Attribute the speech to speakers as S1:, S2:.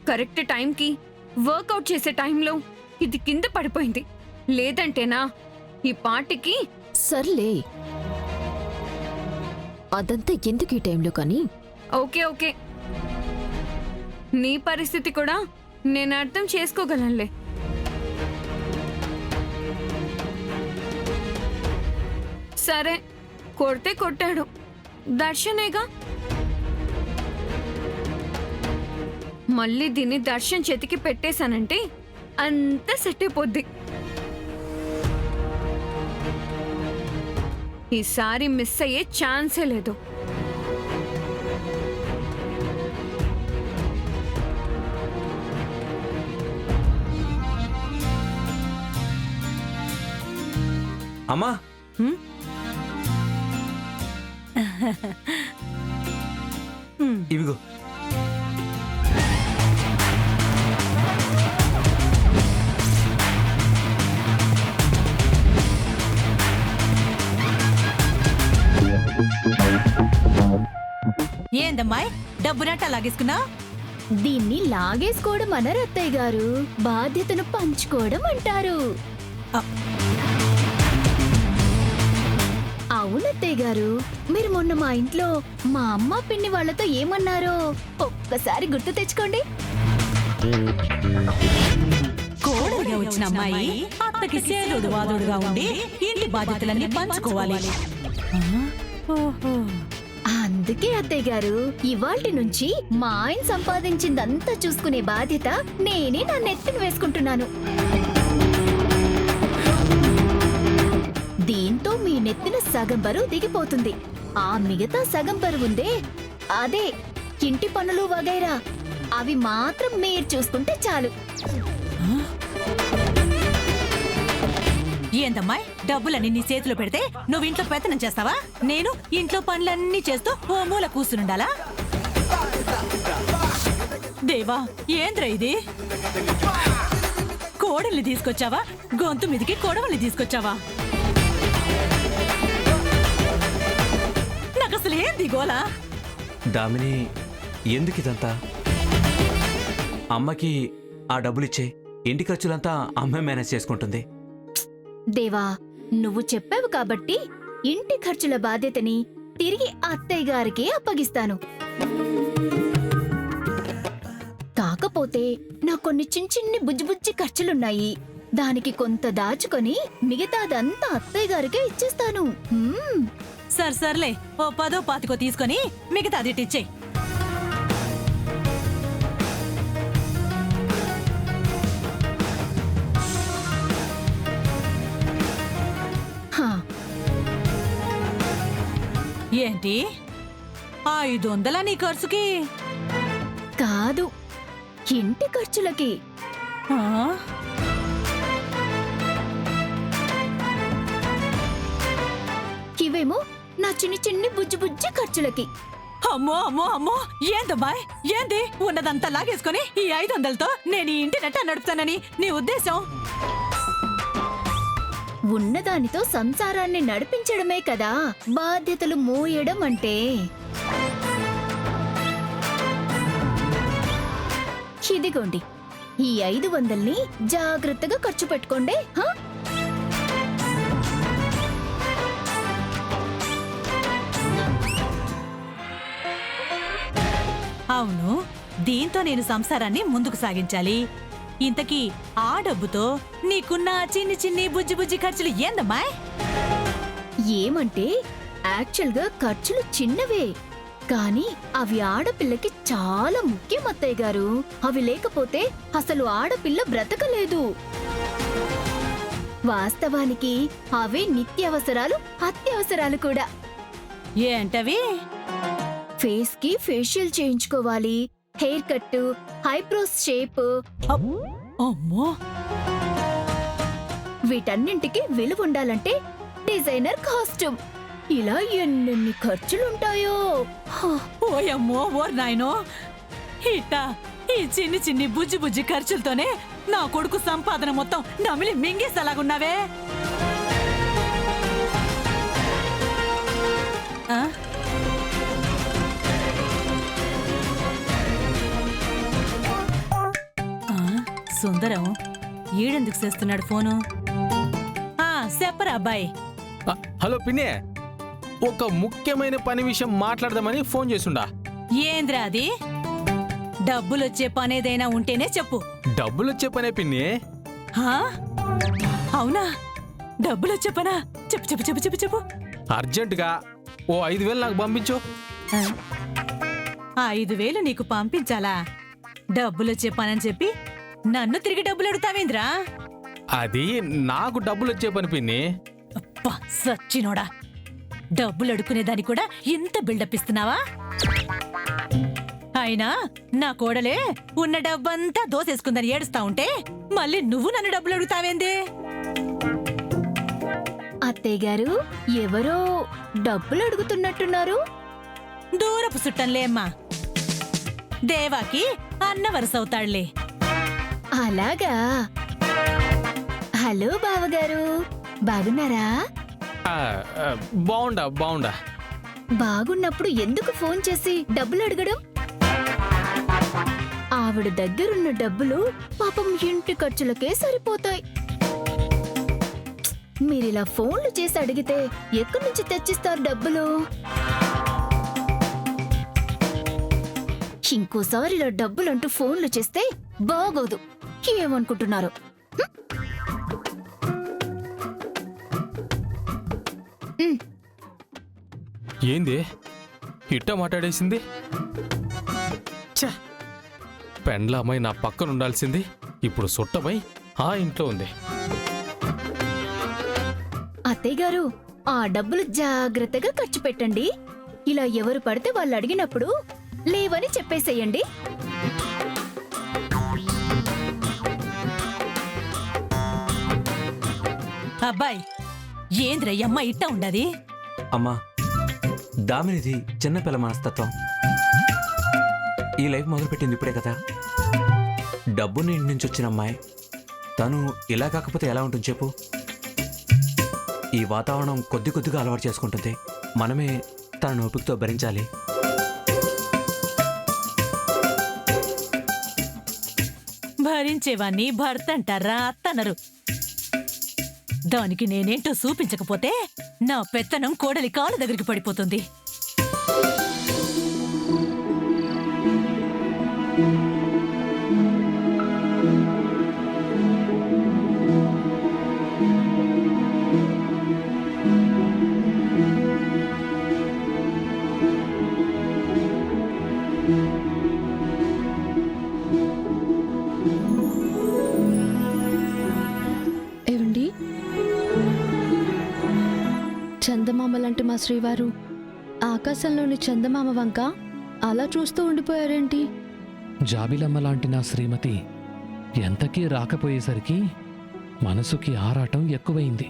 S1: Correct టైంకి work out చేసే టైంలో ఇది కింద పడిపోయింది. లేదంటేనా ఈ పాటికి.
S2: సర్లే, అదంతా ఎందుకు ఈ టైంలో కానీ.
S1: ఓకే ఓకే, నీ పరిస్థితి కూడా నేను అర్థం చేసుకోగలనులే. సరే, కొడితే కొట్టాడు, దర్శనేగా. మళ్ళీ దీన్ని దర్శన్ చేతికి పెట్టేశానంటే అంతా సెట్ అయిపోద్ది. ఈసారి మిస్ అయ్యే ఛాన్సే లేదు.
S3: అమ్మా, ఇవిగో.
S4: ఏందమ్మాయి డబ్బునట్ట లాగేసుకున్నా?
S2: దీన్ని లాగేసుకోవడం అనరు అత్తయ్య గారు, బాధ్యతను పంచుకోవడం అంటారు. అవునత్తయ్య గారు, మీరు మొన్న మా ఇంట్లో మా అమ్మ పిన్ని వాళ్లతో ఏమన్నారో ఒక్కసారి గుర్తు తెచ్చుకోండి.
S4: కోడలుగా వచ్చిన అమ్మాయి అత్తకి సేదోడు వాదోడుగా ఉండి ఇంటి బాధ్యతలన్నీ పంచుకోవాలి.
S2: అందుకే అత్తయ్య గారు, ఇవాల్టి నుంచి మా ఆయన సంపాదించిందంతా చూసుకునే బాధ్యత నేనే నా నెత్తిన వేసుకుంటున్నాను. దీంతో మీ నెత్తిన సగం బరువు దిగిపోతుంది. ఆ మిగతా సగం బరువుందే, అదే ఇంటి పనులు వగైరా, అవి మాత్రం మీరు చూసుకుంటే చాలు.
S4: ఏందమ్మాయి డబ్బులన్నీ నీ చేతిలో పెడితే నువ్వు ఇంట్లో పెత్తనం చేస్తావా? నేను ఇంట్లో పనులన్నీ చేస్తూ ఓ మూల కూర్చునుండాలా? దేవా, ఏంద్రా ఇది? కోడల్ని తీసుకొచ్చావా? గొంతు మీదికి కొడవల్ని తీసుకొచ్చావా? నాకు అసలు ఏంది గోలా?
S3: దామిని, ఎందుకు ఇదంతా? అమ్మకి ఆ డబ్బులిచ్చే, ఇంటి ఖర్చులంతా అమ్మే మేనేజ్ చేసుకుంటుంది.
S2: దేవా, నువ్వు చెప్పావు కాబట్టి ఇంటి ఖర్చుల బాధ్యతని తిరిగి అత్తయ్య గారికి అప్పగిస్తాను. కాకపోతే నా కొన్ని చిన్ని బుజ్జి ఖర్చులున్నాయి. దానికి కొంత దాచుకొని మిగతాదంతా అత్తయ్య గారికే ఇచ్చేస్తాను.
S4: సర్లే, ఓ 10 20 తీసుకొని మిగతా అదిటిచ్చేయి. ఏంటి 500 నీ ఖర్చుకి?
S2: కాదు, ఇంటి ఖర్చులకి. ఇవేమో నా చిన్ని బుజ్జి ఖర్చులకి.
S4: అమ్మో అమ్మో అమ్మో, ఏందమ్మాయ్ ఏంది? ఉన్నదంతా లాగేసుకొని ఈ 500తో నేను ఈ ఇంటి నెట్ట నడుపుతానని నీ ఉద్దేశం?
S2: ఉన్నదానితో సంసారాన్ని నడిపించడమే కదా బాధ్యతలు మోయడం అంటే. ఇదిగోండి, ఈ 500ని జాగ్రత్తగా ఖర్చు పెట్టుకోండి.
S4: అవును, దీంతో నేను సంసారాన్ని ముందుకు సాగించాలి. ఇంతకీ ఆ డబ్బుతో నీకున్న చిన్ని బుజ్జి ఖర్చులు ఏందమ్మాయ్?
S2: ఏమంటే యాక్చువల్గా ఖర్చులు చిన్నవే, కానీ అవి ఆడపిల్లకి చాలా ముఖ్యం అత్తయ్య గారు. అవి లేకపోతే అసలు ఆడపిల్ల బ్రతకలేదు. వాస్తవానికి అవే నిత్యావసరాలు, అత్యవసరాలు కూడా.
S4: ఏంటవి?
S2: ఫేస్ కి ఫేషియల్ చేయించుకోవాలి, హెయిర్ కట్, ఐబ్రోస్ షేప్.
S4: అమ్మో,
S2: వీటన్నింటికి విలువ ఉండాలంటే డిజైనర్ కాస్ట్యూమ్. ఇలా ఎన్నెన్ని ఖర్చులుంటాయో.
S4: ఓయమ్మో ఓర్ నాయనో, ఇట్టా ఈ చిన్ని బుజ్జి ఖర్చులతోనే నా కొడుకు సంపాదన మొత్తం నమిలి మింగేసేలాగున్నావే. సుందరం ఈడెందుకు చేస్తున్నాడు ఫోను? చెప్పరా అబ్బాయి.
S5: హలో పిన్నే, ఒక ముఖ్యమైన పని విషయం మాట్లాడదామని ఫోన్ చేస్తుండా.
S4: ఏంద్రా అది? డబ్బులొచ్చే పనేదైనా ఉంటేనే చెప్పు.
S5: డబ్బులొచ్చే పనే పిన్ని.
S4: హా? అవునా? డబ్బులొచ్చే పనా? చెప్పు చెప్పు చెప్పు చెప్పు చెప్పు.
S5: అర్జెంటుగా ఓ 5,000 నాకు పంపించు.
S4: 5,000 నీకు పంపించాలా? డబ్బులొచ్చే పనని చెప్పి నన్ను తిరిగి డబ్బులు అడుగుతావేంద్రా?
S5: అది నాకు డబ్బులొచ్చే పని పిన్ని.
S4: అబ్బా సచ్చినోడా, డబ్బులు అడుక్కునేదాన్ని కూడా ఇంత బిల్డప్ ఇస్తున్నావా? అయినా నా కోడలే ఉన్న డబ్బంతా దోసేసుకుందని ఏడుస్తా ఉంటే మళ్ళీ నువ్వు నన్ను డబ్బులు అడుగుతావేందే?
S2: అత్తయ్య గారు, ఎవరో డబ్బులు అడుగుతున్నట్టున్నారు.
S4: దూరపు చుట్టంలే అమ్మా, దేవాకి అన్న వరసవుతాడులే.
S2: అలాగా. హలో బావగారు, బాగున్నారా?
S5: బాగుండా.
S2: బాగున్నప్పుడు ఎందుకు ఫోన్ చేసి డబ్బులు అడగడం? ఆవిడ దగ్గరున్న డబ్బులు పాపం ఇంటి ఖర్చులకే సరిపోతాయి. మీరిలా ఫోన్లు చేసి అడిగితే ఎక్కడి నుంచి తెచ్చిస్తారు డబ్బులు? ఇంకోసారి ఇలా డబ్బులంటూ ఫోన్లు చేస్తే బాగోదు. ఏమనుకుంటున్నారు?
S5: ఏంది ఇట్ట మాట్లాడేసింది? ఛ! పెండ్ల అమ్మాయి నా పక్కన ఉండాల్సింది ఇప్పుడు సుట్టమై ఆ ఇంట్లో ఉంది.
S2: అత్తయ్య గారు, ఆ డబ్బులు జాగ్రత్తగా ఖర్చు పెట్టండి. ఇలా ఎవరు పడితే వాళ్ళు అడిగినప్పుడు లేవని చెప్పేసేయండి.
S4: అబ్బాయి, ఏంద్రయ్యమ్మ ఇట్ట ఉండది?
S3: అమ్మా, దామినిది చిన్నపిల్ల మనస్తత్వం. ఈ లైఫ్ మొదలుపెట్టింది ఇప్పుడే కదా. డబ్బుని ఇంటి నుంచి వచ్చిన అమ్మాయి తను ఇలా కాకపోతే ఎలా ఉంటుంది చెప్పు? ఈ వాతావరణం కొద్ది కొద్దిగా అలవాటు చేసుకుంటుంది. మనమే తన నోపికతో భరించాలి.
S4: భరించేవాణ్ణి భర్త అంటారా అత్తనరు. దానికి నేనేంటో చూపించకపోతే నా పెత్తనం కోడలి కాలు దగ్గరికి పడిపోతుంది.
S6: ఏవండి, చందమామ లాంటి మా శ్రీవారు ఆకాశంలోని చందమామ వంక అలా చూస్తూ ఉండిపోయారేంటి?
S7: జాబిలమ్మ లాంటి నా శ్రీమతి ఎంతకీ రాకపోయేసరికి మనసుకి ఆరాటం ఎక్కువైంది.